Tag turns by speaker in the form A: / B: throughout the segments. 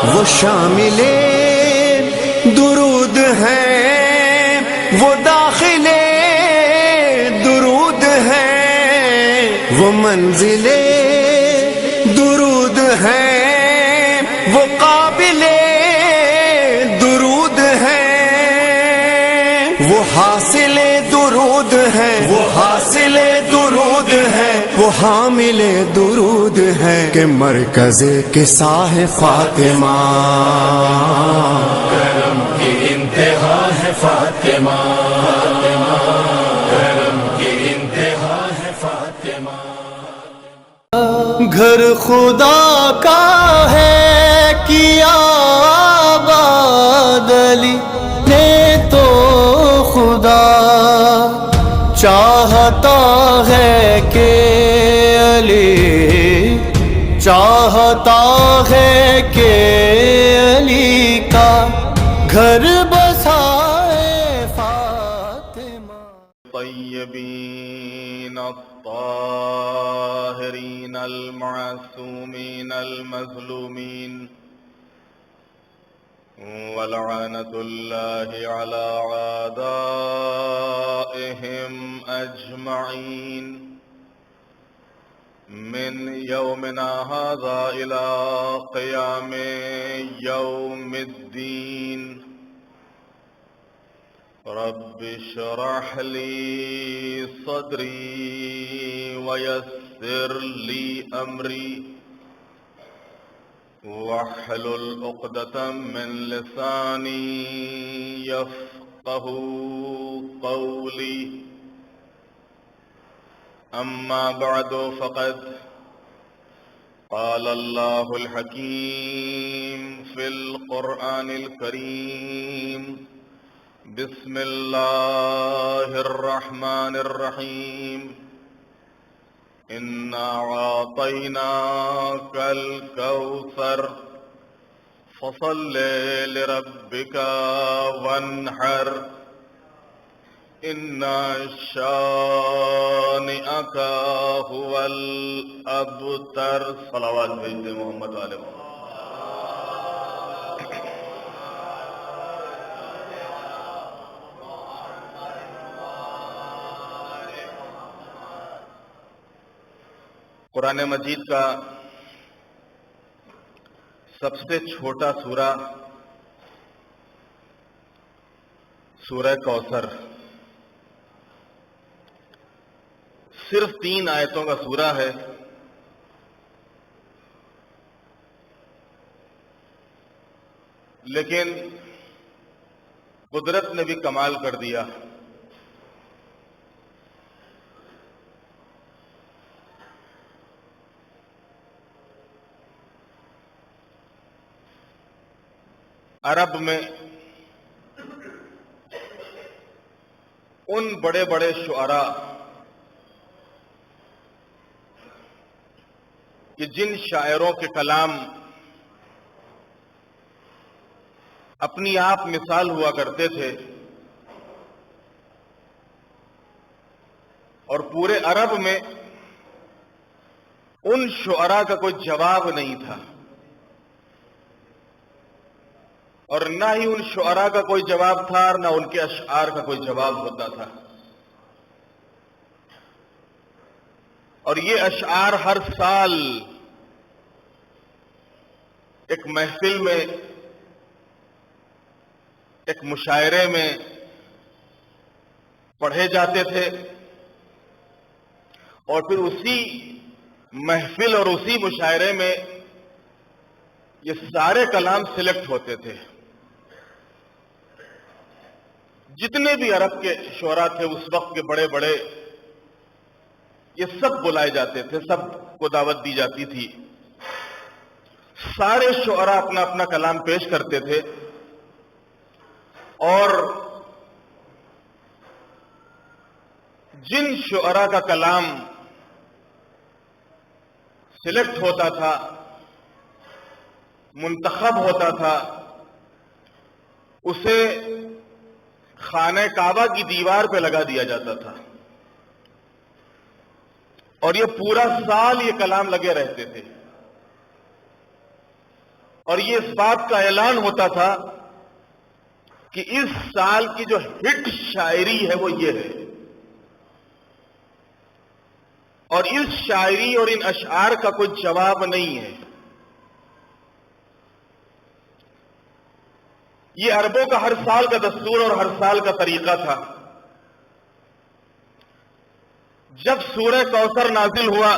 A: وہ شامل درود ہیں، وہ داخل درود ہیں، وہ منزل درود ہیں، وہ قابل درود ہیں، وہ حاصل درود ہیں، وہ حاصل درود ہیں، وہ حامل درود ہیں کہ مرکز قصہ ہے فاطمہ،
B: کرم کی انتہا ہے فاطمہ، کرم کی انتہا ہے فاطمہ۔
C: گھر خدا کا ہے کیا آباد علی نے تو خدا چاہتا ہے کہ علی چاہتا ہے کہ علی کا گھر بسائے فاطمہ۔
D: طیبین الطاہرین المعصومین المظلومین ولعنت اللہ علی اعدائہم اجمعین من یومنا ھذا الی قیام یوم الدین۔ رب اشرح لی صدری ویسر لی امری واحلل عقدۃ من لسانی یفقهوا قولی۔ اما بعد فقد قال اللہ الحکیم فی القرآن الکریم۔ بسم اللہ الرحمن الرحیم۔ انا اعطیناک الکوثر فصل لربک وانحر ان شانئک هو الابتر۔ صلوات بھیجتے محمد والے محمد۔ قرآن مجید کا سب سے چھوٹا سورہ سورہ کوثر، صرف 3 آیتوں کا سورہ ہے، لیکن قدرت نے بھی کمال کر دیا۔ عرب میں ان بڑے بڑے شعراء کہ جن شاعروں کے کلام اپنی آپ مثال ہوا کرتے تھے، اور پورے عرب میں ان شعراء کا کوئی جواب نہیں تھا، اور نہ ہی ان شعراء کا کوئی جواب تھا اور نہ ان کے اشعار کا کوئی جواب ہوتا تھا۔ اور یہ اشعار ہر سال ایک محفل میں، ایک مشاعرے میں پڑھے جاتے تھے، اور پھر اسی محفل اور اسی مشاعرے میں یہ سارے کلام سلیکٹ ہوتے تھے۔ جتنے بھی عرب کے شعراء تھے اس وقت کے بڑے بڑے، یہ سب بلائے جاتے تھے، سب کو دعوت دی جاتی تھی۔ سارے شعراء اپنا اپنا کلام پیش کرتے تھے، اور جن شعراء کا کلام سلیکٹ ہوتا تھا، منتخب ہوتا تھا، اسے خانہ کعبہ کی دیوار پہ لگا دیا جاتا تھا، اور یہ پورا سال یہ کلام لگے رہتے تھے۔ اور یہ اس بات کا اعلان ہوتا تھا کہ اس سال کی جو ہٹ شاعری ہے وہ یہ ہے، اور اس شاعری اور ان اشعار کا کوئی جواب نہیں ہے۔ یہ عربوں کا ہر سال کا دستور اور ہر سال کا طریقہ تھا۔ جب سورہ کوثر نازل ہوا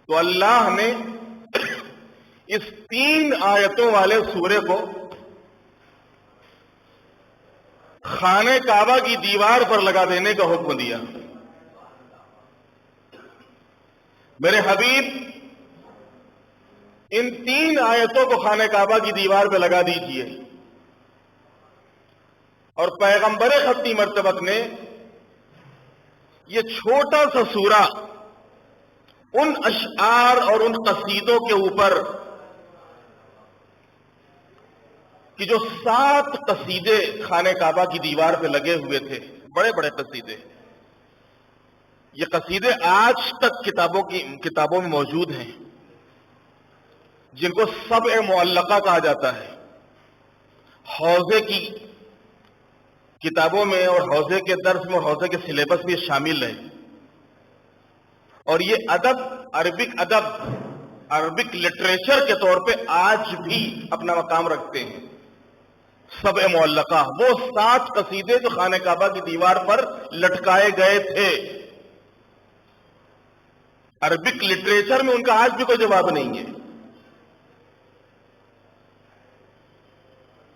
D: تو اللہ نے اس 3 آیتوں والے سورے کو خانہ کعبہ کی دیوار پر لگا دینے کا حکم دیا۔ میرے حبیب، ان 3 آیتوں کو خانہ کعبہ کی دیوار پہ لگا دیجئے، اور پیغمبر ختمی مرتبت نے یہ چھوٹا سا سورہ ان اشعار اور ان قصیدوں کے اوپر کہ جو 7 قصیدے خانہ کعبہ کی دیوار پہ لگے ہوئے تھے، بڑے بڑے قصیدے، یہ قصیدے آج تک کتابوں میں موجود ہیں، جن کو سبع معلقہ کہا جاتا ہے۔ حوزے کی کتابوں میں اور حوزے کے درس میں اور حوزے کے سلیبس میں شامل ہے، اور یہ ادب، عربک لٹریچر کے طور پہ آج بھی اپنا مقام رکھتے ہیں۔ سبع معلقہ، وہ 7 قصیدے جو خانہ کعبہ کی دیوار پر لٹکائے گئے تھے، عربک لٹریچر میں ان کا آج بھی کوئی جواب نہیں ہے۔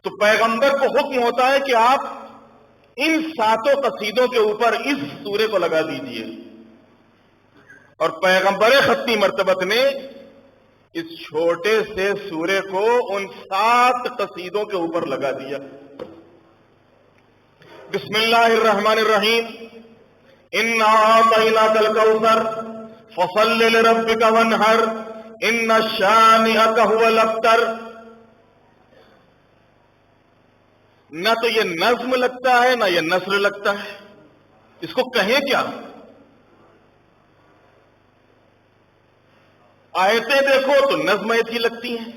D: تو پیغمبر کو حکم ہوتا ہے کہ آپ ان 7 قصیدوں کے اوپر اس سورے کو لگا دیجئے، اور پیغمبر ختمی مرتبت نے اس چھوٹے سے سورے کو ان 7 قصیدوں کے اوپر لگا دیا۔ بسم اللہ الرحمن الرحیم، انا اعطیناک الکوثر فصل لربک وانحر ان شانئک هو الابتر۔ نہ تو یہ نظم لگتا ہے نہ یہ نثر لگتا ہے، اس کو کہیں کیا؟ آیتیں دیکھو تو نظم ایسی لگتی ہیں۔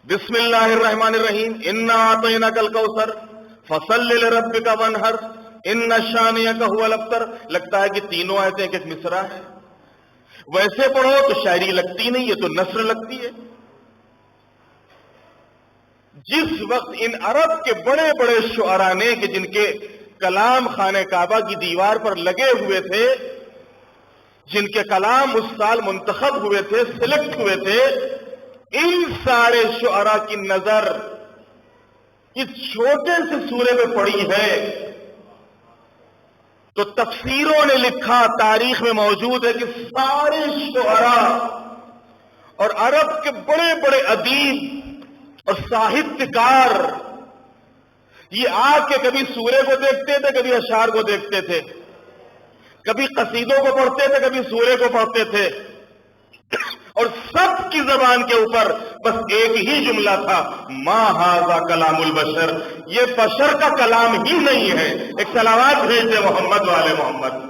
D: بسم اللہ الرحمن الرحیم، انا اعطیناک الکوثر فصل لربک وانحر ان شانئک هو الابتر، لگتا ہے کہ تینوں آیتیں ایک ایک مصرع ہے۔ ویسے پڑھو تو شاعری لگتی نہیں، یہ تو نثر لگتی ہے۔ جس وقت ان عرب کے بڑے بڑے شعراء نے کہ جن کے کلام خانہ کعبہ کی دیوار پر لگے ہوئے تھے، جن کے کلام اس سال منتخب ہوئے تھے، سلیکٹ ہوئے تھے، ان سارے شعراء کی نظر اس چھوٹے سے سورے میں پڑی ہے، تو تفسیروں نے لکھا، تاریخ میں موجود ہے کہ سارے شعراء اور عرب کے بڑے بڑے ادیب اور ساہتکار یہ آ کے کبھی سورے کو دیکھتے تھے، کبھی اشعار کو دیکھتے تھے، کبھی قصیدوں کو پڑھتے تھے، کبھی سورے کو پڑھتے تھے، اور سب کی زبان کے اوپر بس ایک ہی جملہ تھا، ما ھذا کلام البشر، یہ بشر کا کلام ہی نہیں ہے۔ ایک صلوات بھیج دے محمد والے محمد۔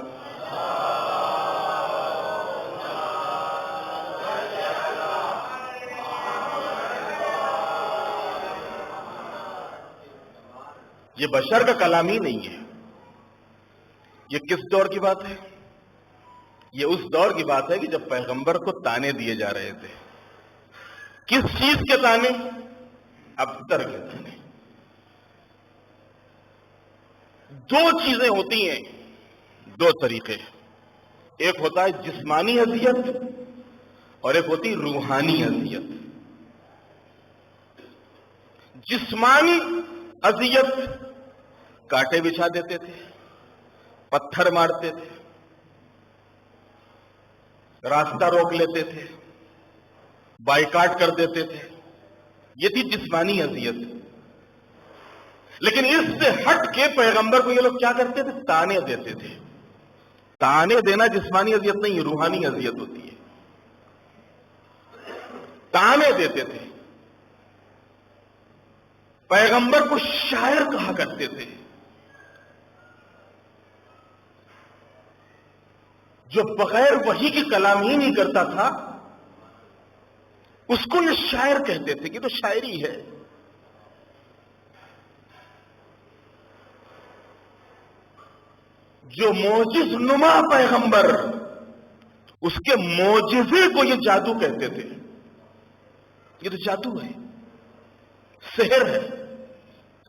D: یہ بشر کا کلام ہی نہیں ہے۔ یہ کس دور کی بات ہے؟ یہ اس دور کی بات ہے کہ جب پیغمبر کو تانے دیے جا رہے تھے۔ کس چیز کے تانے؟ ابتر کے تانے۔ 2 چیزیں ہوتی ہیں، 2 طریقے، ایک ہوتا ہے جسمانی اذیت اور ایک ہوتی روحانی اذیت۔ جسمانی اذیت، کانٹے بچھا دیتے تھے، پتھر مارتے تھے، راستہ روک لیتے تھے، بائیکاٹ کر دیتے تھے، یہ تھی جسمانی اذیت۔ لیکن اس سے ہٹ کے پیغمبر کو یہ لوگ کیا کرتے تھے؟ تانے دیتے تھے۔ تانے دینا جسمانی اذیت نہیں، روحانی اذیت ہوتی ہے۔ تانے دیتے تھے، پیغمبر کو شاعر کہا کرتے تھے، جو بغیر وحی کی کلام ہی نہیں کرتا تھا، اس کو یہ شاعر کہتے تھے کہ تو شاعری ہے. جو معجز نما پیغمبر، اس کے معجزے کو یہ جادو کہتے تھے. یہ تو جادو ہے، سحر ہے،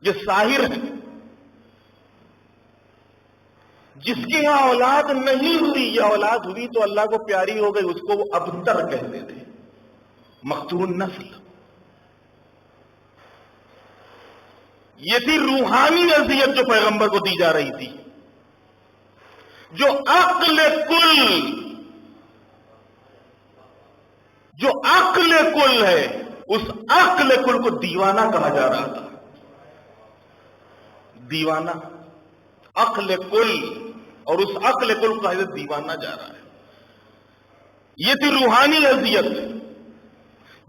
D: یہ ساحر ہے. جس کی یہاں اولاد نہیں ہوئی یا اولاد ہوئی تو اللہ کو پیاری ہو گئی، اس کو وہ ابتر کہتے تھے، مختون نسل. یہ تھی روحانی اذیت جو پیغمبر کو دی جا رہی تھی. جو عقل کل ہے، اس عقل کل کو دیوانہ کہا جا رہا تھا. دیوانہ، عقل کل، اور اس عقل کل کا حضرت دیوانہ جا رہا ہے. یہ تھی روحانی اذیت.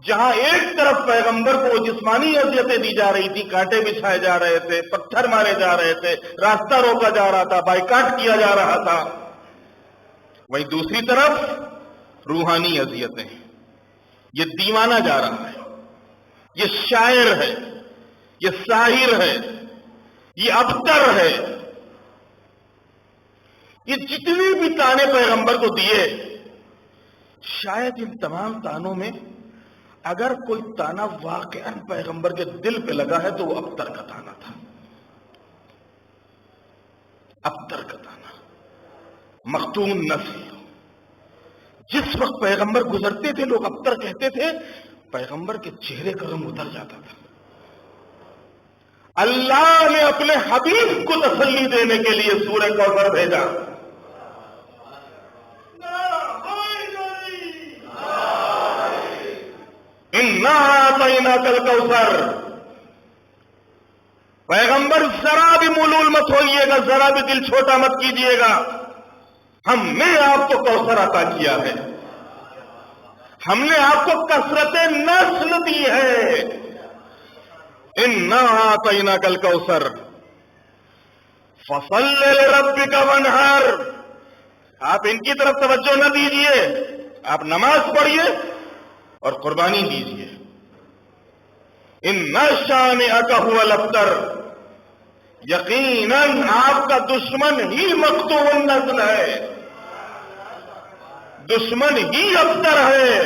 D: جہاں ایک طرف پیغمبر کو جسمانی اذیتیں دی جا رہی تھی، کانٹے بچھائے جا رہے تھے، پتھر مارے جا رہے تھے، راستہ روکا جا رہا تھا، بائیکاٹ کیا جا رہا تھا، وہیں دوسری طرف روحانی اذیتیں. یہ دیوانہ جا رہا ہے، یہ شاعر ہے، یہ ساحر ہے، یہ ابتر ہے. یہ جتنے بھی تانے پیغمبر کو دیے، شاید ان تمام تانوں میں اگر کوئی تانا واقعاً پیغمبر کے دل پہ لگا ہے تو وہ ابتر کا تانا تھا. ابتر کا تانا، مختون نسل. جس وقت پیغمبر گزرتے تھے لوگ ابتر کہتے تھے، پیغمبر کے چہرے کا رنگ اتر جاتا تھا. اللہ نے اپنے حبیب کو تسلی دینے کے لیے سورہ کوثر بھیجا. اِنَّا أَعْطَيْنَاكَ الْكَوْثَرَ. پیغمبر ذرا بھی ملول مت ہوئیے گا، ذرا بھی دل چھوٹا مت کیجئے گا. ہم نے آپ کو کوثر عطا کیا ہے، ہم نے آپ کو کثرت نسل دی ہے. اِنَّا أَعْطَيْنَاكَ الْكَوْثَرَ فَصَلِّ لِرَبِّكَ وَانْحَرْ. آپ ان کی طرف توجہ نہ دیجئے، آپ نماز پڑھیے اور قربانی دیجئے. اِنَّ شَانِئَكَ هُوَ الْأَبْتَرُ. یقیناً آپ کا دشمن ہی مقتول نسل ہے، دشمن ہی ابتر ہے.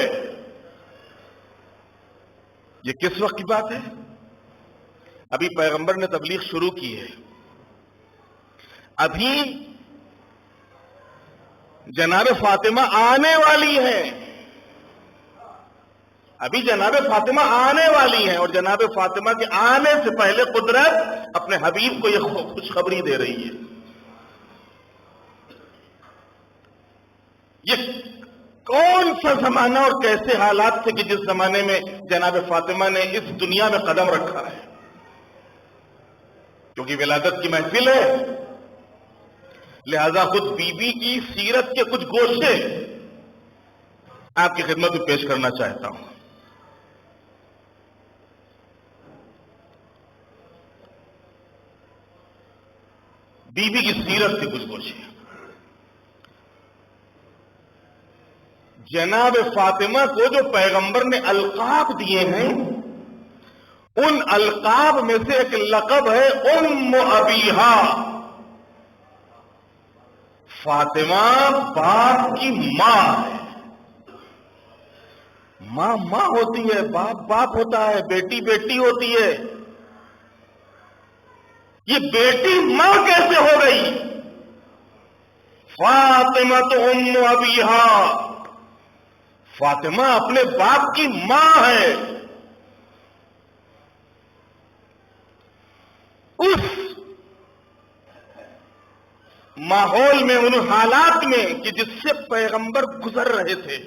D: یہ کس وقت کی بات ہے؟ ابھی پیغمبر نے تبلیغ شروع کی ہے، ابھی جناب فاطمہ آنے والی ہیں، ابھی جناب فاطمہ آنے والی ہیں، اور جناب فاطمہ کے آنے سے پہلے قدرت اپنے حبیب کو یہ خوشخبری دے رہی ہے. یہ کون سا زمانہ اور کیسے حالات تھے کہ جس زمانے میں جناب فاطمہ نے اس دنیا میں قدم رکھا ہے؟ کیونکہ ولادت کی محفل ہے، لہذا خود بی بی کی سیرت کے کچھ گوشے آپ کی خدمت میں پیش کرنا چاہتا ہوں. بی بی کی سیرت کے کچھ گوشے. جناب فاطمہ کو جو پیغمبر نے القاب دیے ہیں، ان القاب میں سے ایک لقب ہے ام ابیہا. فاطمہ باپ کی ماں ہے. ماں ماں ہوتی ہے، باپ باپ ہوتا ہے، بیٹی بیٹی ہوتی ہے. یہ بیٹی ماں کیسے ہو گئی؟ فاطمہ تو ام ابیہا، فاطمہ اپنے باپ کی ماں ہے. اس ماحول میں، ان حالات میں کہ جس سے پیغمبر گزر رہے تھے،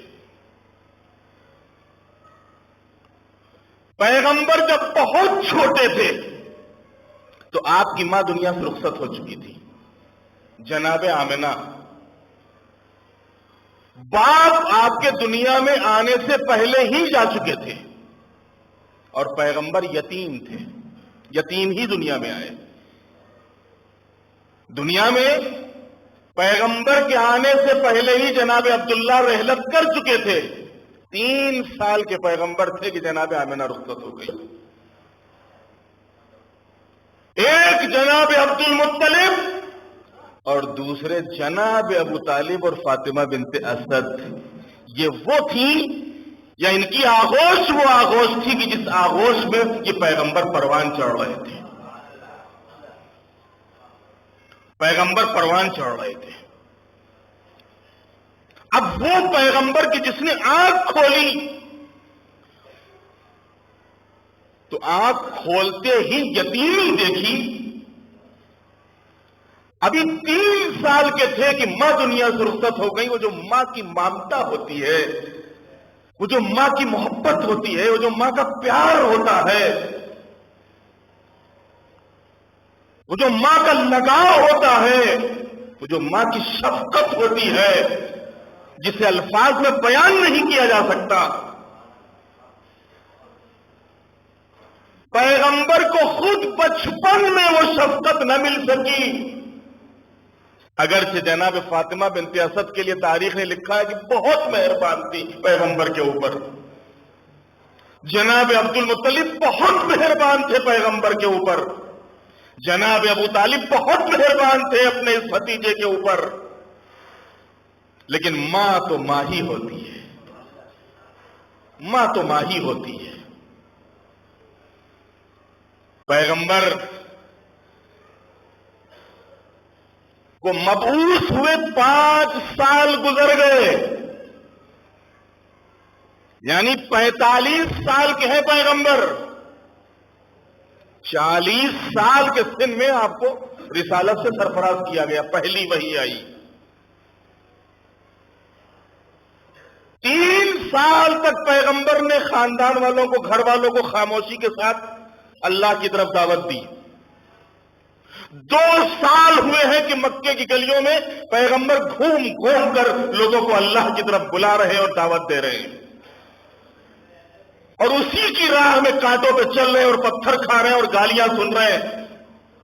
D: پیغمبر جب بہت چھوٹے تھے تو آپ کی ماں دنیا سے رخصت ہو چکی تھی، جناب آمنہ. باپ آپ کے دنیا میں آنے سے پہلے ہی جا چکے تھے، اور پیغمبر یتیم تھے، یتیم ہی دنیا میں آئے. دنیا میں پیغمبر کے آنے سے پہلے ہی جناب عبداللہ رحلت کر چکے تھے، 3 سال کے پیغمبر تھے کہ جناب آمنہ رخصت ہو گئی. ایک جناب عبد المطلب اور دوسرے جناب ابو طالب اور فاطمہ بنت اسد. یہ وہ تھی یا ان کی آغوش وہ آغوش تھی کہ جس آغوش میں یہ پیغمبر پروان چڑھ رہے تھے. پیغمبر پروان چڑھ رہے تھے. اب وہ پیغمبر کی جس نے آنکھ کھولی تو آنکھ کھولتے ہی یتیمی دیکھی. ابھی 3 سال کے تھے کہ ماں دنیا سے رخصت ہو گئی. وہ جو ماں کی ممتا ہوتی ہے, وہ جو ماں کی محبت ہوتی ہے, وہ جو ماں کا پیار ہوتا ہے, وہ جو ماں کا لگاؤ ہوتا ہے, وہ جو ماں کی شفقت ہوتی ہے جسے الفاظ میں بیان نہیں کیا جا سکتا. پیغمبر کو خود بچپن میں وہ شفقت نہ مل سکی. اگرچہ جناب فاطمہ بنت اسد کے لیے تاریخ نے لکھا ہے کہ بہت مہربان تھی پیغمبر کے اوپر. جناب عبد المطلب بہت مہربان تھے پیغمبر کے اوپر. جناب ابو طالب بہت مہربان تھے اپنے اس بھتیجے کے اوپر. لیکن ماں تو ماں ہی ہوتی ہے. ماں تو ماں ہی ہوتی ہے. پیغمبر کو مبعوث ہوئے 5 سال گزر گئے, یعنی 45 سال کے ہیں پیغمبر. 40 سال کے سن میں آپ کو رسالت سے سرفراز کیا گیا, پہلی وحی آئی. 3 سال تک پیغمبر نے خاندان والوں کو, گھر والوں کو خاموشی کے ساتھ اللہ کی طرف دعوت دی. 2 سال ہوئے ہیں کہ مکے کی گلیوں میں پیغمبر گھوم گھوم کر لوگوں کو اللہ کی طرف بلا رہے ہیں اور دعوت دے رہے ہیں, اور اسی کی راہ میں کانٹوں پہ چل رہے ہیں اور پتھر کھا رہے ہیں اور گالیاں سن رہے ہیں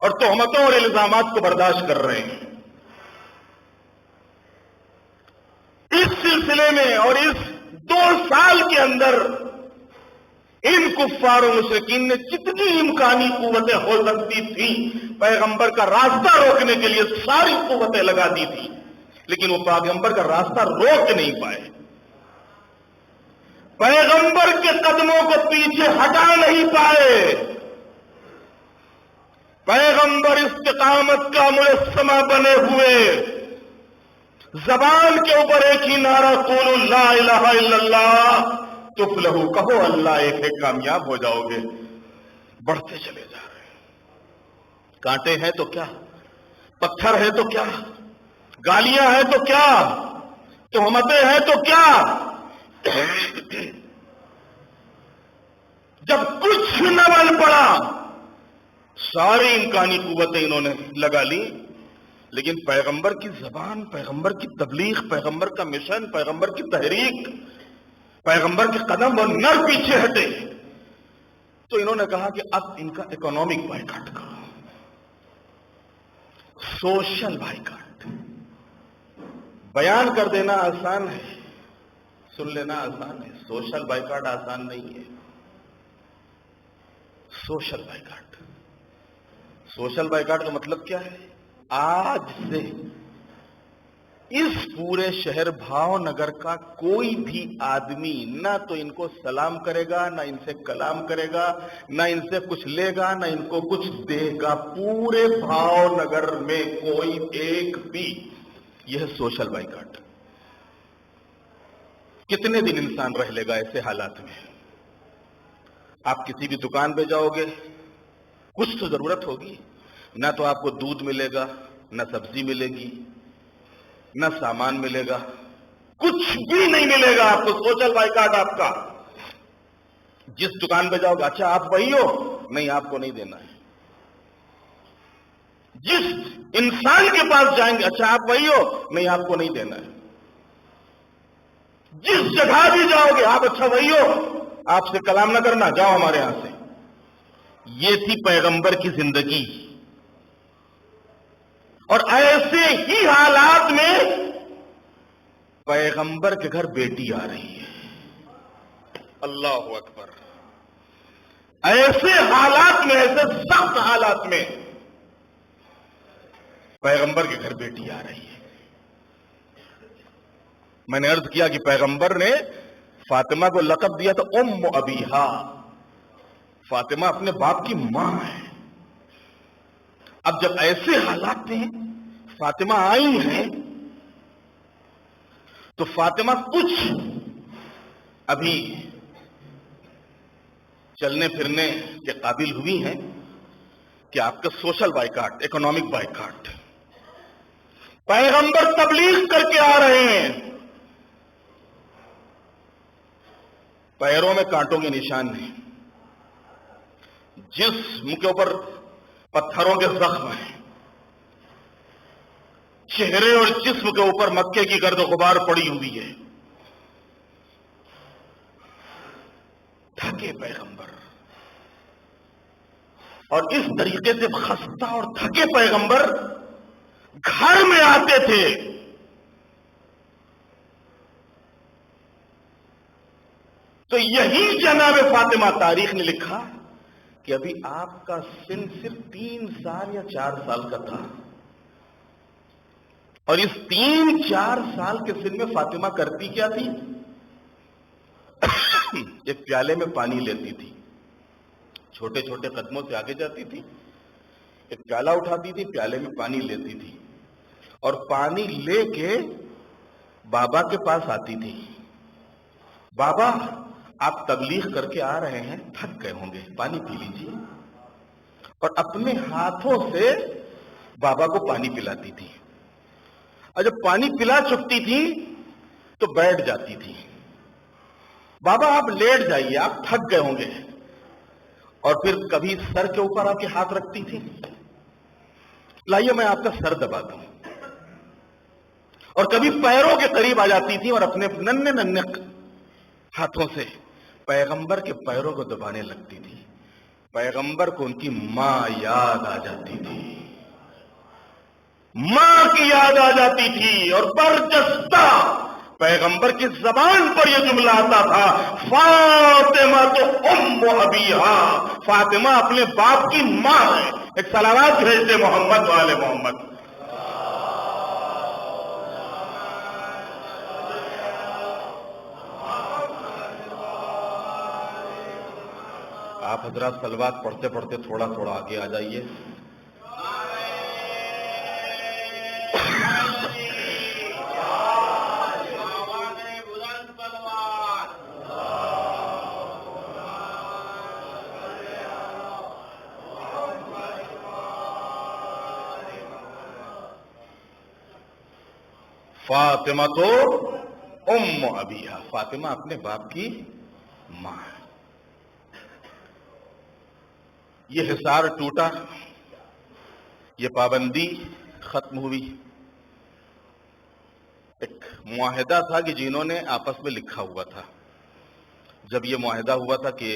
D: اور تہمتوں اور الزامات کو برداشت کر رہے ہیں. اس سلسلے میں اور اس 2 سال کے اندر ان کفار و مشرکین نے جتنی امکانی قوتیں ہو سکتی تھی پیغمبر کا راستہ روکنے کے لیے ساری قوتیں لگا دی تھی, لیکن وہ پیغمبر کا راستہ روک نہیں پائے. پیغمبر کے قدموں کو پیچھے ہٹا نہیں پائے. پیغمبر استقامت کا مجسمہ بنے ہوئے, زبان کے اوپر ایک ہی نعرہ قولوا لا الہ الا اللہ تفلحوا, کہو اللہ ایک ہے کامیاب ہو جاؤ گے. بڑھتے چلے جا رہے ہیں. کانٹے ہیں تو کیا, پتھر ہے تو کیا, گالیاں ہیں تو کیا, تہمتیں ہیں تو کیا, جب کچھ نہ بن پڑا ساری امکانی قوتیں انہوں نے لگا لی, لیکن پیغمبر کی زبان, پیغمبر کی تبلیغ, پیغمبر کا مشن, پیغمبر کی تحریک, پیغمبر کے قدم اور نر پیچھے ہٹے. تو انہوں نے کہا کہ اب ان کا اکنامک بائیکاٹ کرو, سوشل بائیکاٹ. بیان کر دینا آسان ہے, سن لینا آسان ہے, سوشل بائیکاٹ آسان نہیں ہے. سوشل بائیکاٹ, سوشل بائیکاٹ کا مطلب کیا ہے؟ آج سے اس پورے شہر بھاؤ نگر کا کوئی بھی آدمی نہ تو ان کو سلام کرے گا, نہ ان سے کلام کرے گا, نہ ان سے کچھ لے گا, نہ ان کو کچھ دے گا. پورے بھاؤ نگر میں کوئی ایک بھی. یہ ہے سوشل بائیکاٹ. کتنے دن انسان رہ لے گا ایسے حالات میں؟ آپ کسی بھی دکان پہ جاؤ گے, کچھ تو ضرورت ہوگی. نہ تو آپ کو دودھ ملے گا, نہ سبزی ملے گی, نہ سامان ملے گا, کچھ بھی نہیں ملے گا آپ کو. سوشل بائیکاٹ آپ کا. جس دکان پہ جاؤ گے, اچھا آپ وہی ہو, نہیں آپ کو نہیں دینا ہے. جس انسان کے پاس جائیں گے, اچھا آپ وہی ہو, نہیں آپ کو نہیں دینا ہے. جس جگہ بھی جاؤ گے آپ, اچھا وہی ہو, آپ سے کلام نہ کرنا, جاؤ ہمارے یہاں سے. یہ تھی پیغمبر کی زندگی. اور ایسے ہی حالات میں پیغمبر کے گھر بیٹی آ رہی ہے. اللہ اکبر. ایسے حالات میں، ایسے سخت حالات میں پیغمبر کے گھر بیٹی آ رہی ہے. میں نے عرض کیا کہ پیغمبر نے فاطمہ کو لقب دیا تھا ام ابیہا. فاطمہ اپنے باپ کی ماں ہے. اب جب ایسے حالات میں فاطمہ آئی ہیں تو فاطمہ کچھ ابھی چلنے پھرنے کے قابل ہوئی ہیں کہ آپ کا سوشل بائیکاٹ، اکنامک بائیکاٹ. پیغمبر تبلیغ کر کے آ رہے ہیں، پیروں میں کانٹوں کے نشان ہیں، جسم کے اوپر پتھروں کے زخم ہیں، چہرے اور جسم کے اوپر مکے کی گرد و غبار پڑی ہوئی ہے. تھکے پیغمبر، اور اس طریقے سے خستہ اور تھکے پیغمبر گھر میں آتے تھے. تو یہی جناب فاطمہ تاریخ نے لکھا کہ ابھی آپ کا سن صرف 3 سال یا 4 سال کا تھا، اور اس 3-4 سال کے سن میں فاطمہ کرتی کیا تھی؟ ایک پیالے میں پانی لیتی تھی، چھوٹے چھوٹے قدموں سے آگے جاتی تھی، ایک پیالہ اٹھاتی تھی، پیالے میں پانی لیتی تھی، اور پانی لے کے بابا کے پاس آتی تھی. بابا آپ تبلیغ کر کے آ رہے ہیں، تھک گئے ہوں گے، پانی پی لیجیے. اور اپنے ہاتھوں سے بابا کو پانی پلاتی تھی، اور جب پانی پلا چکتی تھی تو بیٹھ جاتی تھی. بابا آپ لیٹ جائیے، آپ تھک گئے ہوں گے. اور پھر کبھی سر کے اوپر آ کے ہاتھ رکھتی تھی، لائیے میں آپ کا سر دبا دوں. اور کبھی پیروں کے قریب آ جاتی تھی اور اپنے ننھے ننھے ہاتھوں سے پیغمبر کے پیروں کو دبانے لگتی تھی. پیغمبر کو ان کی ماں یاد آ جاتی تھی، ماں کی یاد آ جاتی تھی. اور برجستہ پیغمبر کی زبان پر یہ جملہ آتا تھا، فاطمہ تو ام ابیہا، فاطمہ اپنے باپ کی ماں ہے. ایک صلوات بھیجتے محمد والے محمد. آپ حضرات صلوات پڑھتے پڑھتے تھوڑا تھوڑا آگے آ جائیے. فاطمہ تو ام ابیہا، فاطمہ اپنے باپ کی ماں ہے. یہ حصار ٹوٹا، یہ پابندی ختم ہوئی. ایک معاہدہ تھا کہ جنہوں نے آپس میں لکھا ہوا تھا. جب یہ معاہدہ ہوا تھا کہ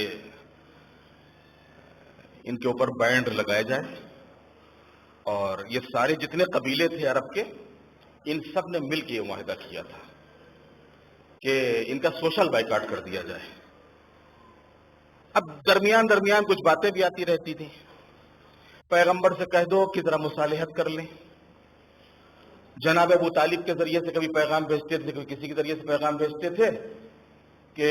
D: ان کے اوپر بینڈ لگایا جائے، اور یہ سارے جتنے قبیلے تھے عرب کے، ان سب نے مل کے یہ معاہدہ کیا تھا کہ ان کا سوشل بائیکاٹ کر دیا جائے. اب درمیان درمیان کچھ باتیں بھی آتی رہتی تھی. پیغمبر سے کہہ دو کہ ذرا مصالحت کر لیں. جناب ابو طالب کے ذریعے سے کبھی پیغام بھیجتے تھے، کبھی کسی کے ذریعے سے پیغام بھیجتے تھے کہ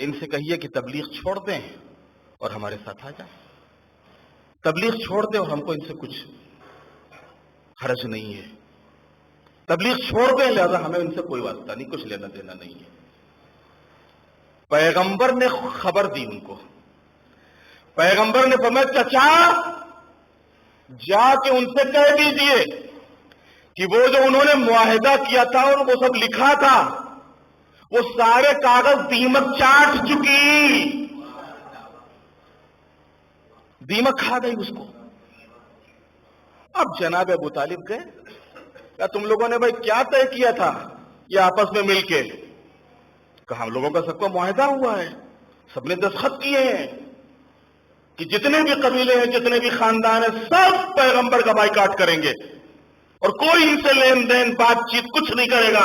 D: ان سے کہیے کہ تبلیغ چھوڑ دیں اور ہمارے ساتھ آ جائیں. تبلیغ چھوڑ دیں اور ہم کو ان سے کچھ حرج نہیں ہے. تبلیغ چھوڑ دیں، لہذا ہمیں ان سے کوئی واسطہ نہیں، کچھ لینا دینا نہیں ہے. پیغمبر نے خبر دی ان کو. پیغمبر نے فرمایا چچا جا کے ان سے کہہ دیجئے کہ وہ جو انہوں نے معاہدہ کیا تھا اور وہ سب لکھا تھا، وہ سارے کاغذ دیمک چاٹ چکی، دیمک کھا گئی اس کو. اب جناب ابو طالب گئے، کہا تم لوگوں نے بھائی کیا طے کیا تھا یہ آپس میں مل کے؟ کہا ہم لوگوں کا سب کا معاہدہ ہوا ہے، سب نے دستخط کیے ہیں کہ جتنے بھی قبیلے ہیں، جتنے بھی خاندان ہیں، سب پیغمبر کا بائیکاٹ کریں گے اور کوئی ان سے لین دین بات چیت کچھ نہیں کرے گا.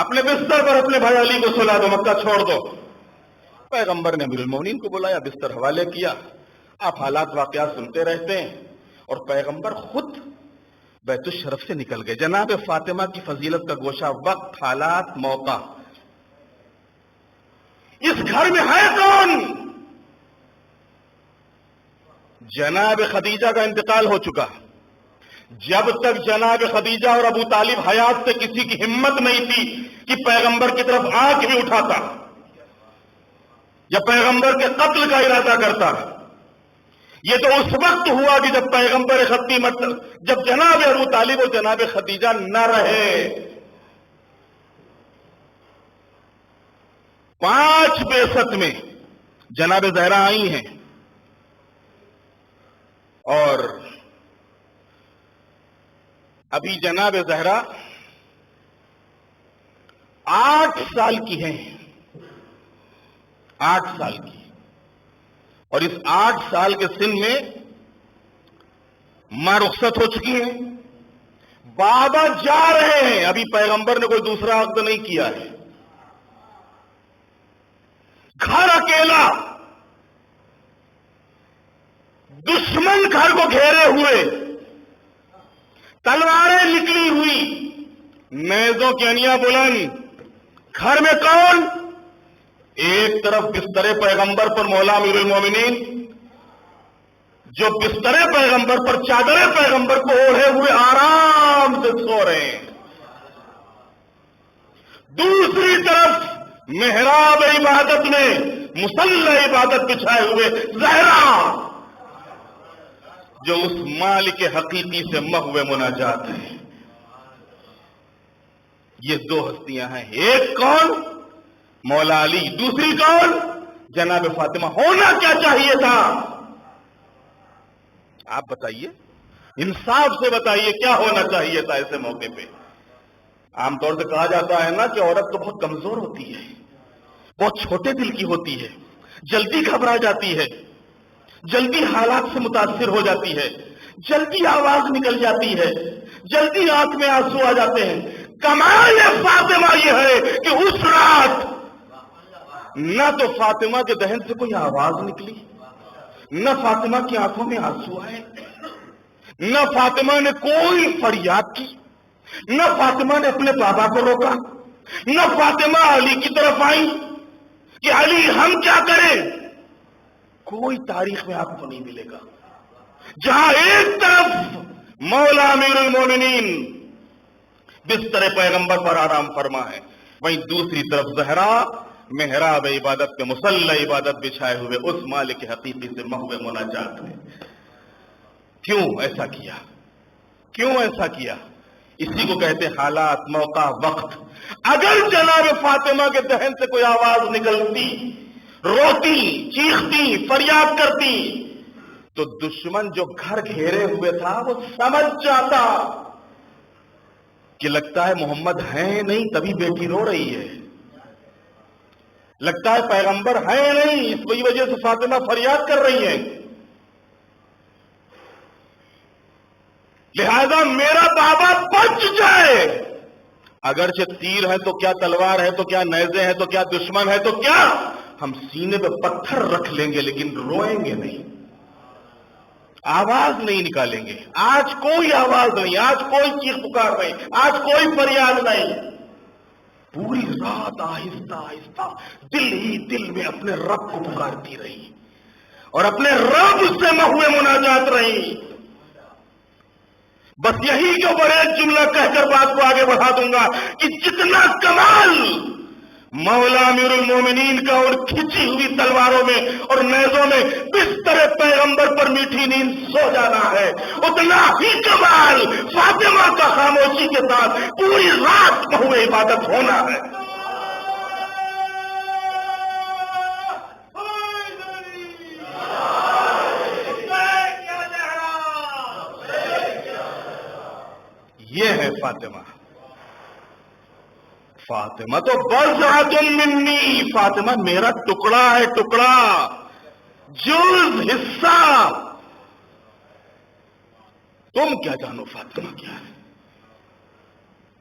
D: اپنے بستر پر اپنے بھائی علی کو سلا دو، مکہ چھوڑ دو۔ پیغمبر نے امیر المومنین کو بلایا، بستر حوالے کیا، آپ حالات واقعات سنتے رہتے ہیں، اور پیغمبر خود بیت الشرف سے نکل گئے۔ جناب فاطمہ کی فضیلت کا گوشہ، وقت، حالات، موقع، اس گھر میں ہے کون؟ جناب خدیجہ کا انتقال ہو چکا۔ جب تک جناب خدیجہ اور ابو طالب حیات سے کسی کی ہمت نہیں تھی کہ پیغمبر کی طرف آنکھ بھی اٹھاتا یا پیغمبر کے قتل کا ارادہ کرتا۔ یہ تو اس وقت ہوا کہ جب پیغمبر خطی جب جناب ابو طالب اور جناب خدیجہ نہ رہے۔ 5 بعثت میں جناب زہرا آئی ہیں، اور ابھی جناب زہرا 8 سال کی ہیں، 8 سال کی، اور اس 8 سال کے سن میں ماں رخصت ہو چکی ہیں، بابا جا رہے ہیں، ابھی پیغمبر نے کوئی دوسرا عقد نہیں کیا ہے، گھر اکیلا، دشمن گھر کو گھیرے ہوئے، تلواریں نکلی ہوئی، نیزوں کی انیاں بلند، گھر میں کون؟ ایک طرف بستر پیغمبر پر مولا امیر المومنین، جو بستر پیغمبر پر چادر پیغمبر کو اوڑھے ہوئے آرام سے سو رہے ہیں، دوسری طرف محراب عبادت میں مصلی عبادت بچھائے ہوئے زہرا، جو اس مالک حقیقی سے محو مناجات ہے۔ یہ 2 ہستیاں ہیں، ایک کون؟ مولا علی، دوسری کون؟ جناب فاطمہ۔ ہونا کیا چاہیے تھا؟ آپ بتائیے، انصاف سے بتائیے کیا ہونا چاہیے تھا ایسے موقع پہ؟ عام طور سے کہا جاتا ہے نا کہ عورت تو بہت کمزور ہوتی ہے، بہت چھوٹے دل کی ہوتی ہے، جلدی گھبرا جاتی ہے، جلدی حالات سے متاثر ہو جاتی ہے، جلدی آواز نکل جاتی ہے، جلدی آنکھ میں آنسو آ جاتے ہیں۔ کمال فاطمہ یہ ہے کہ اس رات نہ تو فاطمہ کے دہن سے کوئی آواز نکلی، نہ فاطمہ کی آنکھوں میں آنسو آئے، نہ فاطمہ نے کوئی فریاد کی، نہ فاطمہ نے اپنے بابا کو روکا، نہ فاطمہ علی کی طرف آئی کہ علی ہم کیا کریں۔ کوئی تاریخ میں آپ کو نہیں ملے گا جہاں ایک طرف مولا امیر المومنین بستر پیغمبر پر آرام فرما ہے، وہیں دوسری طرف زہرا محراب عبادت پہ مصلی عبادت بچھائے ہوئے اس مالک حقیقی سے محو مناجات ہے۔ کیوں ایسا کیا؟ کیوں ایسا کیا؟ اسی کو کہتے حالات، موقع، وقت۔ اگر جناب فاطمہ کے دہن سے کوئی آواز نکلتی، روتی، چیختی، فریاد کرتی، تو دشمن جو گھر گھیرے ہوئے تھا وہ سمجھ جاتا کہ لگتا ہے محمد ہیں نہیں تبھی بیٹی رو رہی ہے، لگتا ہے پیغمبر ہیں نہیں اس وجہ سے فاطمہ فریاد کر رہی ہیں، لہذا میرا بابا بچ جائے۔ اگرچہ تیر ہے تو کیا، تلوار ہے تو کیا، نیزے ہیں تو کیا، دشمن ہے تو کیا، ہم سینے پہ پتھر رکھ لیں گے لیکن روئیں گے نہیں، آواز نہیں نکالیں گے۔ آج کوئی آواز نہیں، آج کوئی چیخ پکار نہیں، آج کوئی فریاد نہیں۔ پوری رات آہستہ آہستہ دل ہی دل میں اپنے رب کو پکارتی رہی اور اپنے رب سے محو مناجات رہی۔ بس یہی کے اوپر ایک جملہ کہہ کر بات کو آگے بڑھا دوں گا کہ جتنا کمال مولا امیر المومنین کا اور کھچی ہوئی تلواروں میں اور نیزوں میں بستر پیغمبر پر میٹھی نیند سو جانا ہے، اتنا ہی کمال فاطمہ کا خاموشی کے ساتھ پوری رات محو عبادت ہونا ہے۔ یہ ہے فاطمہ۔ فاطمہ تو بضعۃ منی، فاطمہ میرا ٹکڑا ہے، ٹکڑا، جز، حصہ۔ تم کیا جانو فاطمہ کیا ہے؟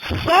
D: 100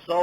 D: 100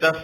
D: 10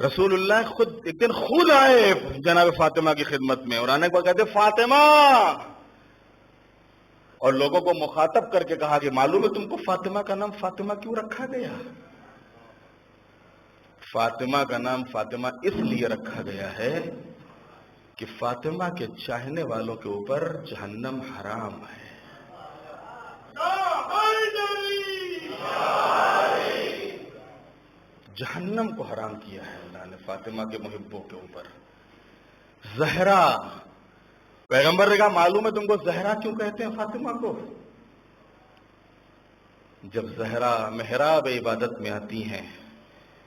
D: رسول اللہ خود ایک دن خود آئے جناب فاطمہ کی خدمت میں، اور آنے کے بعد کہتے فاطمہ، اور لوگوں کو مخاطب کر کے کہا کہ معلوم ہے تم کو فاطمہ کا نام فاطمہ کیوں رکھا گیا؟ فاطمہ کا نام فاطمہ اس لیے رکھا گیا ہے کہ فاطمہ کے چاہنے والوں کے اوپر جہنم حرام ہے۔ جہنم کو حرام کیا ہے اللہ نے فاطمہ کے محبوں کے اوپر۔ زہرا، پیغمبر نے کہا معلوم ہے تم کو زہرا کیوں کہتے ہیں فاطمہ کو؟ جب زہرا محراب عبادت میں آتی ہیں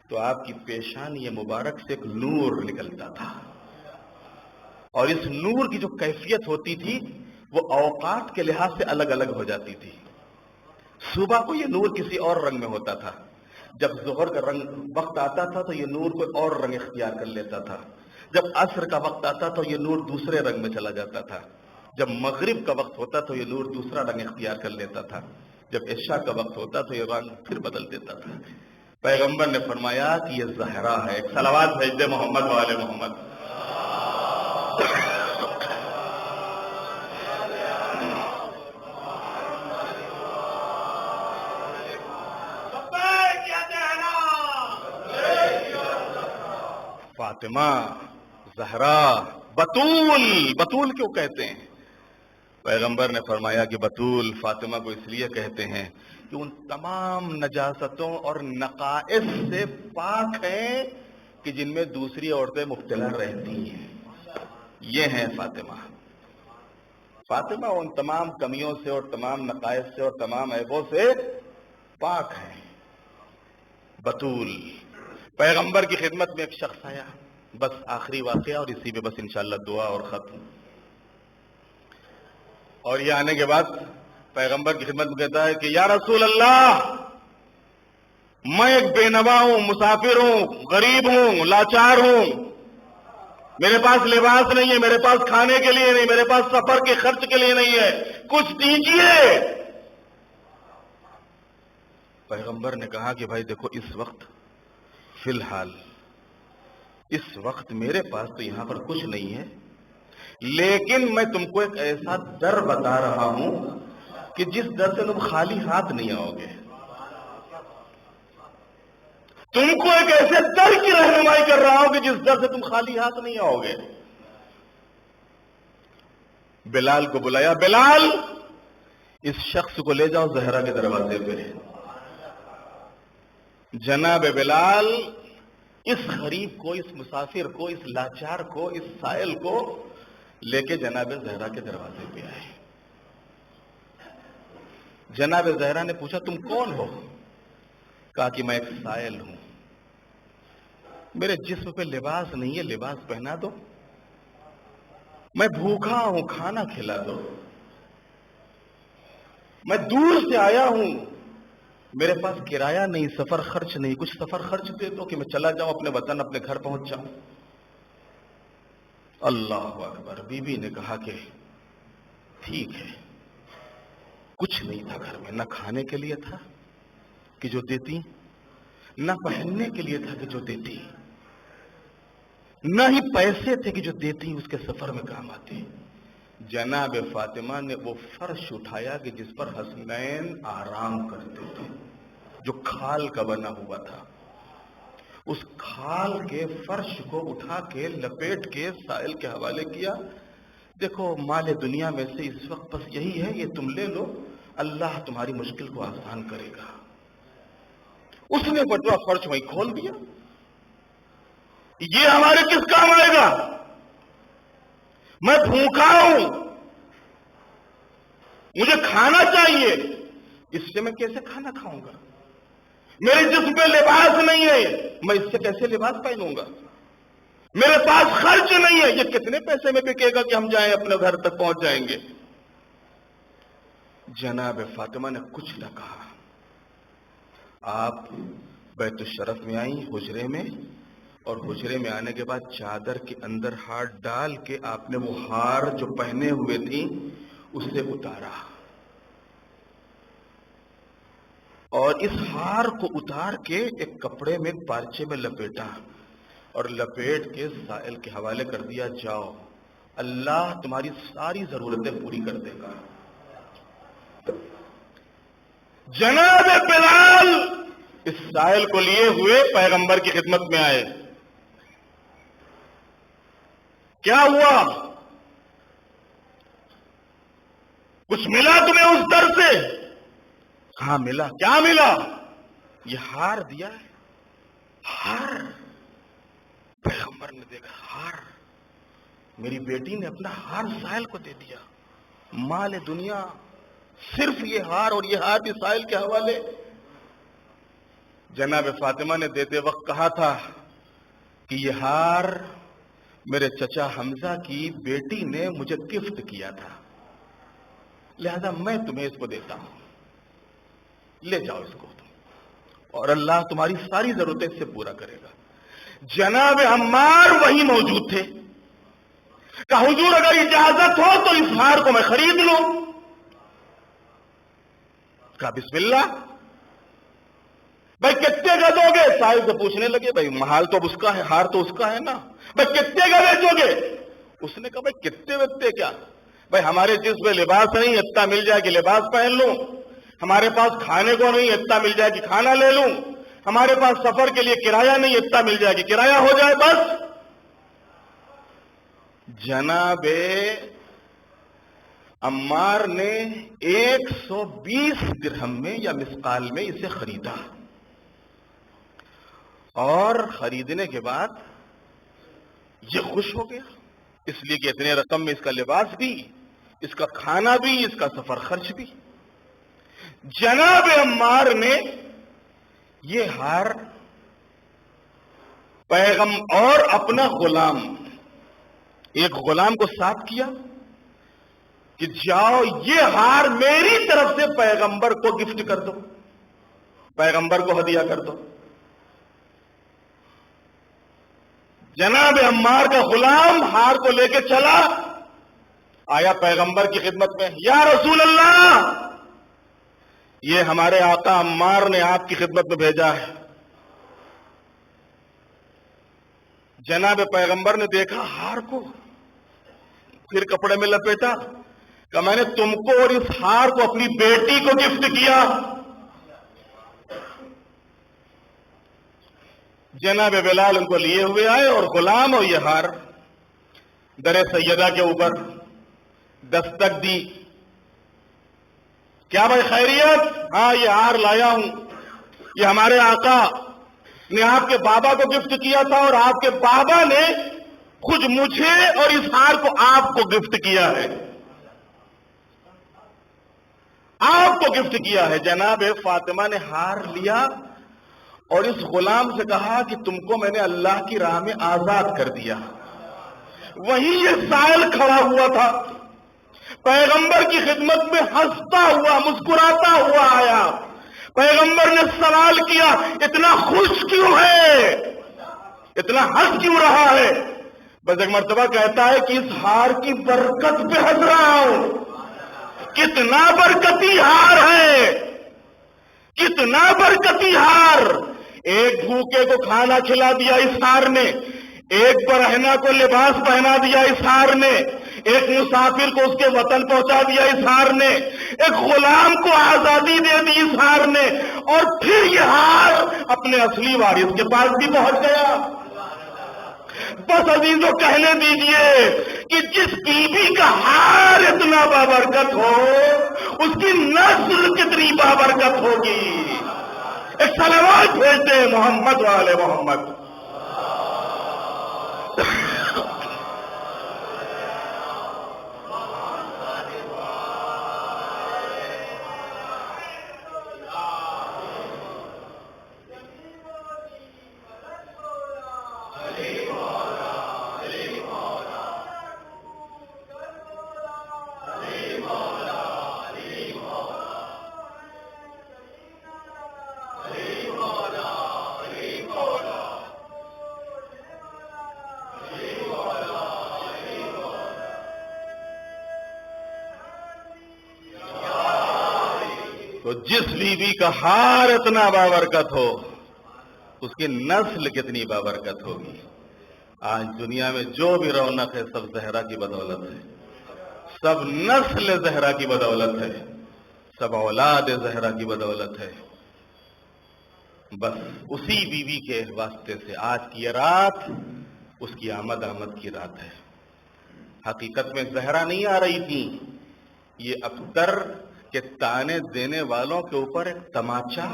D: تو آپ کی پیشانی مبارک سے ایک نور نکلتا تھا، اور اس نور کی جو کیفیت ہوتی تھی وہ اوقات کے لحاظ سے الگ الگ ہو جاتی تھی۔ صبح کو یہ نور کسی اور رنگ میں ہوتا تھا، جب ظہر کا رنگ وقت آتا تھا تو یہ نور کوئی اور رنگ اختیار کر لیتا تھا، جب عصر کا وقت آتا تو یہ نور دوسرے رنگ میں چلا جاتا تھا، جب مغرب کا وقت ہوتا تو یہ نور دوسرا رنگ اختیار کر لیتا تھا، جب عشاء کا وقت ہوتا تو یہ رنگ پھر بدل دیتا تھا۔ پیغمبر نے فرمایا کہ یہ زہرا ہے۔ ایک صلوات بھیج دے محمد والے محمد۔ فاطمہ، زہرا، بطول، بطول کیوں کہتے ہیں؟ پیغمبر نے فرمایا کہ بطول فاطمہ کو اس لیے کہتے ہیں کہ ان تمام نجاستوں اور نقائص سے پاک ہیں کہ جن میں دوسری عورتیں مبتلا رہتی ہیں۔ یہ ہیں فاطمہ۔ فاطمہ ان تمام کمیوں سے اور تمام نقائص سے اور تمام عیبوں سے پاک ہیں۔ بطول، پیغمبر کی خدمت میں ایک شخص آیا، بس آخری واقعہ اور اسی پہ بس انشاءاللہ دعا اور ختم۔ اور یہ آنے کے بعد پیغمبر کی خدمت میں کہتا ہے کہ یا رسول اللہ، میں ایک بے نوا ہوں، مسافر ہوں، غریب ہوں، لاچار ہوں، میرے پاس لباس نہیں ہے، میرے پاس کھانے کے لیے نہیں، میرے پاس سفر کے خرچ کے لیے نہیں ہے، کچھ دیجئے۔ پیغمبر نے کہا کہ بھائی دیکھو، اس وقت فی الحال اس وقت میرے پاس تو یہاں پر کچھ نہیں ہے، لیکن میں تم کو ایک ایسا در بتا رہا ہوں کہ جس در سے تم خالی ہاتھ نہیں آؤ گے۔ تم کو ایک ایسے در کی رہنمائی کر رہا ہوں کہ جس در سے تم خالی ہاتھ نہیں آؤ گے۔ بلال کو بلایا، بلال اس شخص کو لے جاؤ زہرا کے دروازے پہ۔ جناب بلال اس غریب کو، اس مسافر کو، اس لاچار کو، اس سائل کو لے کے جناب زہرا کے دروازے پہ آئے۔ جناب زہرا نے پوچھا تم کون ہو؟ کہا کہ میں ایک سائل ہوں، میرے جسم پہ لباس نہیں ہے، لباس پہنا دو، میں بھوکا ہوں، کھانا کھلا دو، میں دور سے آیا ہوں، میرے پاس کرایہ نہیں، سفر خرچ نہیں، کچھ سفر خرچ دے دو کہ میں چلا جاؤں اپنے وطن، اپنے گھر پہنچ جاؤں۔ اللہ اکبر۔ بی بی نے کہا کہ ٹھیک ہے۔ کچھ نہیں تھا گھر میں، نہ کھانے کے لیے تھا کہ جو دیتی، نہ پہننے کے لیے تھا کہ جو دیتی، نہ ہی پیسے تھے کہ جو دیتی اس کے سفر میں کام آتے۔ جناب فاطمہ نے وہ فرش اٹھایا کہ جس پر حسنین آرام کرتے تھے، جو کھال کا بنا ہوا تھا، اس کھال کے فرش کو اٹھا کے لپیٹ کے سائل کے حوالے کیا۔ دیکھو مال دنیا میں سے اس وقت بس یہی ہے، یہ تم لے لو، اللہ تمہاری مشکل کو آسان کرے گا۔ اس نے بٹوا فرش وہیں کھول دیا۔ یہ ہمارے کس کام آئے گا؟ میں بھوکا ہوں، مجھے کھانا چاہیے، اس سے میں کیسے کھانا کھاؤں گا؟ میرے جسم پہ لباس نہیں ہے، میں اس سے کیسے لباس پہنوں گا؟ میرے پاس خرچ نہیں ہے، یہ کتنے پیسے میں بکے گا کہ ہم جائیں اپنے گھر تک پہنچ جائیں گے؟ جناب فاطمہ نے کچھ نہ کہا۔ آپ بیت الشرف میں آئیں، حجرے میں، اور حجرے میں آنے کے بعد چادر کے اندر ہاتھ ڈال کے آپ نے وہ ہار جو پہنے ہوئے تھی اسے اتارا، اور اس ہار کو اتار کے ایک کپڑے میں، ایک پارچے میں لپیٹا، اور لپیٹ کے سائل کے حوالے کر دیا، جاؤ اللہ تمہاری ساری ضرورتیں پوری کر دے گا۔ جناب بلال اس سائل کو لیے ہوئے پیغمبر کی خدمت میں آئے۔ کیا ہوا؟ کچھ ملا تمہیں اس در سے؟ ہاں ملا۔ کیا ملا؟ یہ ہار دیا ہے۔ ہار؟ پیغمبر نے دیکھا، ہار؟ میری بیٹی نے اپنا ہار سائل کو دے دیا، مال دنیا صرف یہ ہار، اور یہ ہار بھی سائل کے حوالے۔ جناب فاطمہ نے دیتے وقت کہا تھا کہ یہ ہار میرے چچا حمزہ کی بیٹی نے مجھے گفٹ کیا تھا، لہذا میں تمہیں اس کو دیتا ہوں، لے جاؤ اس کو تم، اور اللہ تمہاری ساری ضرورتیں اس سے پورا کرے گا۔ جناب عمار وہی موجود تھے، کہا حضور اگر اجازت ہو تو اس ہار کو میں خرید لوں۔ کہا بسم اللہ۔ بھائی کتنے کا دو گے؟ سائل سے پوچھنے لگے، بھائی محال تو اس کا ہے، ہار تو اس کا ہے نا، بھائی کتنے کا بیچو گے؟ اس نے کہا بھائی کتنے وقتے کیا، بھائی ہمارے جسم میں لباس نہیں، اتنا مل جائے کہ لباس پہن لوں، ہمارے پاس کھانے کو نہیں، اتنا مل جائے کہ کھانا لے لوں، ہمارے پاس سفر کے لیے کرایہ نہیں، اتنا مل جائے کہ کرایہ ہو جائے بس۔ جناب عمار نے 120 درہم میں یا مسقال میں اسے خریدا، اور خریدنے کے بعد یہ خوش ہو گیا، اس لیے کہ اتنے رقم میں اس کا لباس بھی، اس کا کھانا بھی، اس کا سفر خرچ بھی۔ جناب عمار نے یہ ہار اور اپنا غلام، ایک غلام کو ساتھ کیا کہ جاؤ یہ ہار میری طرف سے پیغمبر کو گفٹ کر دو، پیغمبر کو ہدیہ کر دو۔ جناب عمار کا غلام ہار کو لے کے چلا، آیا پیغمبر کی خدمت میں، یا رسول اللہ یہ ہمارے آقا عمار نے آپ کی خدمت میں بھیجا ہے۔ جناب پیغمبر نے دیکھا ہار کو، پھر کپڑے میں لپیٹا، کہ میں نے تم کو اور اس ہار کو اپنی بیٹی کو گفٹ کیا۔ جناب بلال ان کو لیے ہوئے آئے، اور غلام اور یہ ہار در سیدہ کے اوپر دستک دی۔ کیا بھائی خیریت؟ ہاں یہ ہار لایا ہوں، یہ ہمارے آقا نے آپ کے بابا کو گفٹ کیا تھا، اور آپ کے بابا نے خود مجھے اور اس ہار کو آپ کو گفٹ کیا ہے، آپ کو گفٹ کیا ہے۔ جناب فاطمہ نے ہار لیا اور اس غلام سے کہا کہ تم کو میں نے اللہ کی راہ میں آزاد کر دیا۔ وہیں یہ سائل کھڑا ہوا تھا، پیغمبر کی خدمت میں ہنستا ہوا مسکراتا ہوا آیا۔ پیغمبر نے سوال کیا اتنا خوش کیوں ہے، اتنا ہنس کیوں رہا ہے؟ بس ایک مرتبہ کہتا ہے کہ اس ہار کی برکت پہ ہنس رہا ہوں، کتنا برکتی ہار ہے، کتنا برکتی ہار۔ ایک بھوکے کو کھانا کھلا دیا اس ہار نے، ایک برہنہ کو لباس پہنا دیا اس ہار نے، ایک مسافر کو اس کے وطن پہنچا دیا اس ہار نے، ایک غلام کو آزادی دے دی اس ہار نے، اور پھر یہ ہار اپنے اصلی وارث کے پاس بھی پہنچ گیا۔ بس عزیزو کہنے دیجئے کہ جس بیوی کا ہار اتنا بابرکت ہو اس کی نسل کتنی بابرکت ہوگی۔ ایک صلوات بھیجتے ہیں محمد والے محمد۔ تو جس بیوی کا ہار اتنا بابرکت ہو اس کی نسل کتنی بابرکت ہوگی۔ آج دنیا میں جو بھی رونق ہے سب زہرا کی بدولت ہے، سب نسل زہرا کی بدولت ہے، سب اولاد زہرا کی بدولت ہے۔ بس اسی بیوی کے واسطے سے آج کی یہ رات اس کی آمد کی رات ہے۔ حقیقت میں زہرا نہیں آ رہی تھی، یہ اختر کے تانے دینے والوں کے اوپر ایک تماچا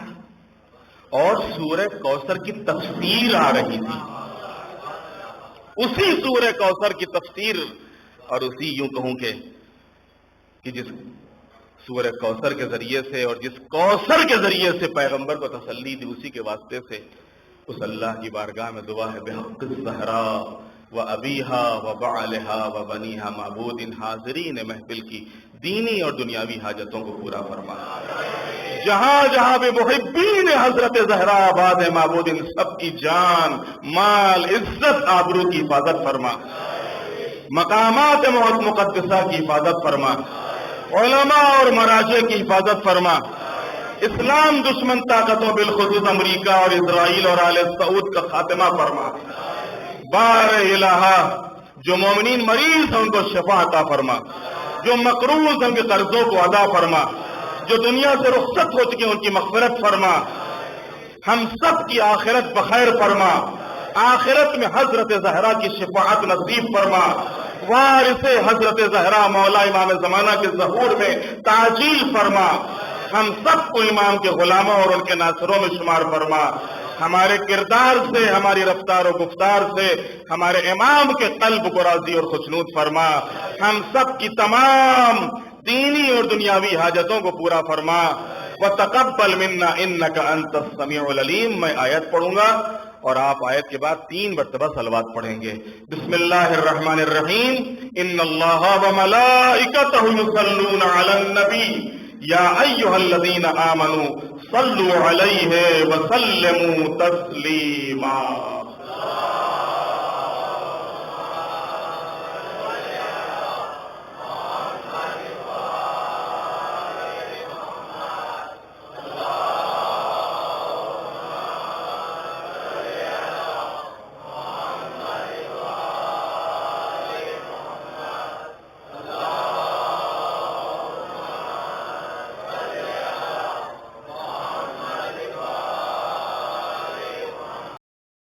D: اور سورہ کوثر کی تفسیر آ رہی تھی، اسی سورہ کوثر کی تفسیر، اور اسی یوں کہوں کہ جس سورہ کوثر کے ذریعے سے اور جس کوثر کے ذریعے سے پیغمبر کو تسلی دی، اسی کے واسطے سے اس اللہ کی بارگاہ میں دعا ہے بحق الزہرا و ابیہا و بعلہا و بنیہا معبود ان حاضرین محفل کی دینی اور دنیاوی حاجتوں کو پورا فرما۔ جہاں جہاں بھی محبین حضرت زہرا آباد ہے معبود ان سب کی جان مال عزت آبرو کی حفاظت فرما، مقامات مقدسہ کی حفاظت فرما، علماء اور مراجع کی حفاظت فرما، اسلام دشمن طاقتوں بالخصوص امریکہ اور اسرائیل اور آل سعود کا خاتمہ فرما۔ بار الہا جو مومنین مریض ہیں ان کو شفا عطا فرما، جو مقروض ہیں ان کے قرضوں کو ادا فرما، جو دنیا سے رخصت ہو چکے ہیں ان کی مغفرت فرما، ہم سب کی آخرت بخیر فرما، آخرت میں حضرت زہرا کی شفاعت نصیب فرما، وارث حضرت زہرا مولا امام زمانہ کے ظہور میں تعجیل فرما، ہم سب کو امام کے غلاموں اور ان کے ناصروں میں شمار فرما، ہمارے کردار سے ہماری رفتار و گفتار سے ہمارے امام کے قلب کو راضی اور خوشنود فرما، ہم سب کی تمام دینی اور دنیاوی حاجتوں کو پورا فرما۔ وَتَقَبَّلْ مِنَّا إِنَّكَ أَنْتَ السَّمِيعُ الْعَلِيمُ۔ میں آیت پڑھوں گا اور آپ آیت کے بعد 3 مرتبہ صلوات پڑھیں گے۔ بسم اللہ الرحمن الرحیم۔ ان اللہ وملائکتہ یصلون علی النبی یا ایھا الذین آمنوا صلوا علیہ وسلموا تسلیما۔